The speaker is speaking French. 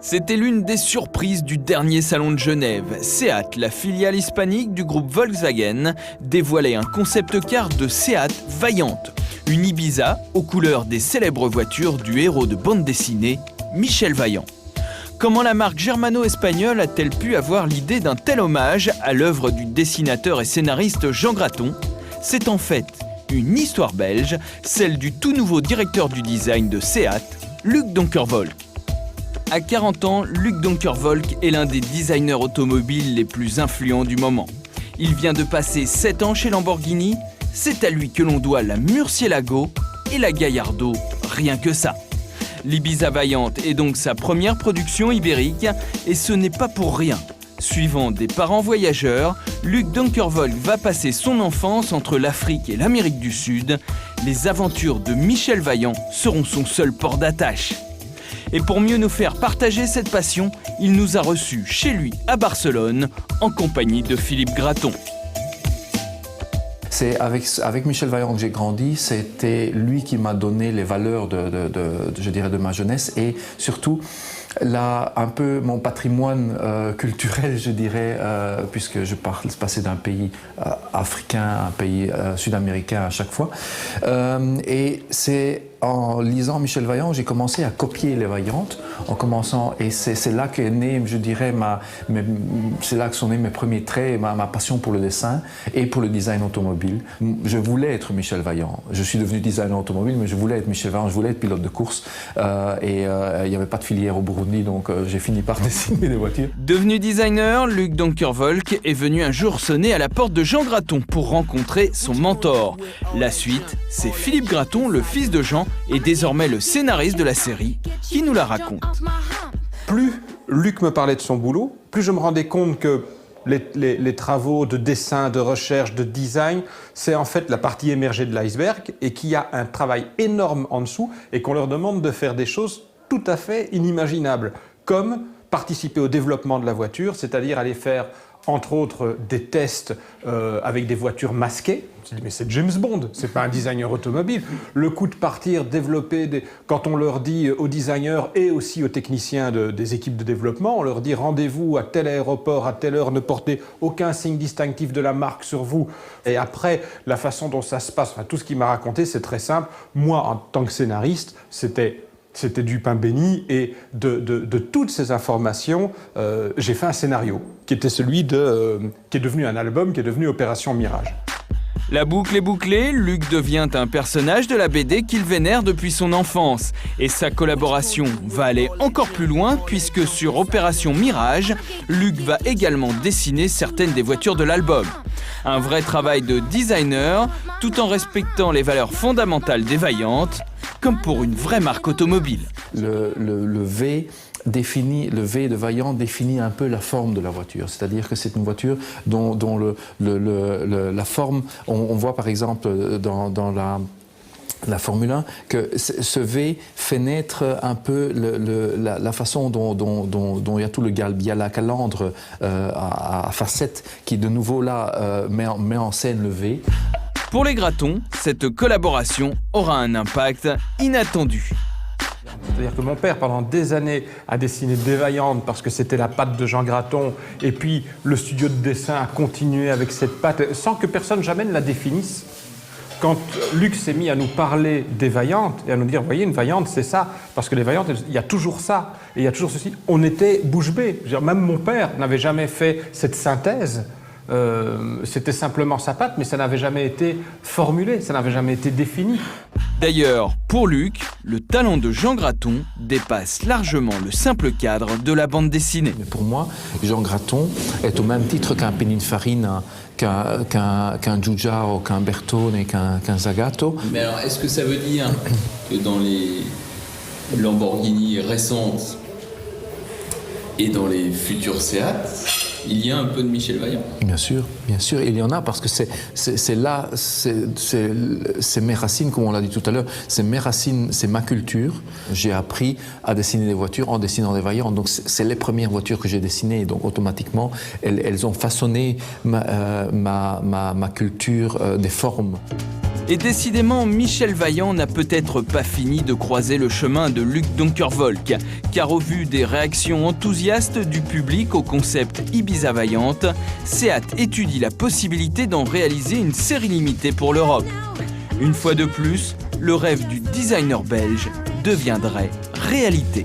C'était l'une des surprises du dernier salon de Genève. Seat, la filiale hispanique du groupe Volkswagen, dévoilait un concept car de Seat Vaillante, une Ibiza aux couleurs des célèbres voitures du héros de bande dessinée, Michel Vaillant. Comment la marque germano-espagnole a-t-elle pu avoir l'idée d'un tel hommage à l'œuvre du dessinateur et scénariste Jean Graton? C'est en fait une histoire belge, celle du tout nouveau directeur du design de Seat, Luc Donkerwolke. À 40 ans, Luc Donkerwolke est l'un des designers automobiles les plus influents du moment. Il vient de passer 7 ans chez Lamborghini, c'est à lui que l'on doit la Murcielago et la Gallardo, rien que ça. L'Ibiza Vaillante est donc sa première production ibérique et ce n'est pas pour rien. Suivant des parents voyageurs, Luc Donkerwolke va passer son enfance entre l'Afrique et l'Amérique du Sud. Les aventures de Michel Vaillant seront son seul port d'attache. Et pour mieux nous faire partager cette passion, il nous a reçus chez lui à Barcelone, en compagnie de Philippe Graton. C'est avec Michel Vaillant que j'ai grandi, c'était lui qui m'a donné les valeurs je dirais, de ma jeunesse et surtout un peu mon patrimoine culturel, je dirais, puisque je passais d'un pays africain à un pays sud-américain à chaque fois. Et c'est en lisant Michel Vaillant, j'ai commencé à copier les Vaillantes, et c'est là qu'est né, je dirais, c'est là que sont nés mes premiers traits et ma passion pour le dessin et pour le design automobile. Je voulais être Michel Vaillant. Je suis devenu designer automobile, mais je voulais être Michel Vaillant, je voulais être pilote de course. Il n'y avait pas de filière au Burundi, donc j'ai fini par dessiner des voitures. Devenu designer, Luc Donkerwolke est venu un jour sonner à la porte de Jean Graton pour rencontrer son mentor. La suite, c'est Philippe Graton, le fils de Jean, et désormais le scénariste de la série, qui nous la raconte. Plus Luc me parlait de son boulot, plus je me rendais compte que les travaux de dessin, de recherche, de design, c'est en fait la partie émergée de l'iceberg et qu'il y a un travail énorme en dessous et qu'on leur demande de faire des choses tout à fait inimaginables, comme participer au développement de la voiture, c'est-à-dire aller faire entre autres des tests avec des voitures masquées. On se dit mais c'est James Bond, c'est pas un designer automobile. Le coup de partir, développer quand on leur dit aux designers et aussi aux techniciens des équipes de développement, on leur dit rendez-vous à tel aéroport, à telle heure, ne portez aucun signe distinctif de la marque sur vous. Et après, la façon dont ça se passe, enfin, tout ce qu'il m'a raconté, c'est très simple. Moi, en tant que scénariste, c'était du pain béni et de toutes ces informations, j'ai fait un scénario qui était celui qui est devenu un album, qui est devenu Opération Mirage. La boucle est bouclée, Luc devient un personnage de la BD qu'il vénère depuis son enfance. Et sa collaboration va aller encore plus loin puisque sur Opération Mirage, Luc va également dessiner certaines des voitures de l'album. Un vrai travail de designer, tout en respectant les valeurs fondamentales des Vaillantes, comme pour une vraie marque automobile. Le V de Vaillant définit un peu la forme de la voiture, c'est-à-dire que c'est une voiture dont la forme, on voit par exemple dans la Formule 1 que ce V fait naître un peu la façon dont il y a tout le galbe. Il y a la calandre à facettes qui de nouveau là met en scène le V. Pour les Graton, cette collaboration aura un impact inattendu. C'est-à-dire que mon père, pendant des années, a dessiné des Vaillantes parce que c'était la patte de Jean Graton. Et puis, le studio de dessin a continué avec cette patte, sans que personne jamais ne la définisse. Quand Luc s'est mis à nous parler des Vaillantes et à nous dire, vous voyez, une Vaillante, c'est ça. Parce que les Vaillantes, il y a toujours ça. Et il y a toujours ceci. On était bouche bée. Même mon père n'avait jamais fait cette synthèse. C'était simplement sa patte, mais ça n'avait jamais été formulé, ça n'avait jamais été défini. D'ailleurs, pour Luc, le talent de Jean Graton dépasse largement le simple cadre de la bande dessinée. Mais pour moi, Jean Graton est au même titre qu'un Pininfarina, qu'un Giugiaro, qu'un Bertone et qu'un Zagato. Mais alors, est-ce que ça veut dire que dans les Lamborghini récentes et dans les futurs Seat, il y a un peu de Michel Vaillant? Bien sûr, il y en a parce que c'est mes racines, comme on l'a dit tout à l'heure, c'est mes racines, c'est ma culture. J'ai appris à dessiner des voitures en dessinant des Vaillants, donc c'est les premières voitures que j'ai dessinées, donc automatiquement, elles ont façonné ma culture des formes. Et décidément, Michel Vaillant n'a peut-être pas fini de croiser le chemin de Luc Donkerwolke, car au vu des réactions enthousiastes du public au concept Ibiza Vaillante, SEAT étudie la possibilité d'en réaliser une série limitée pour l'Europe. Une fois de plus, le rêve du designer belge deviendrait réalité.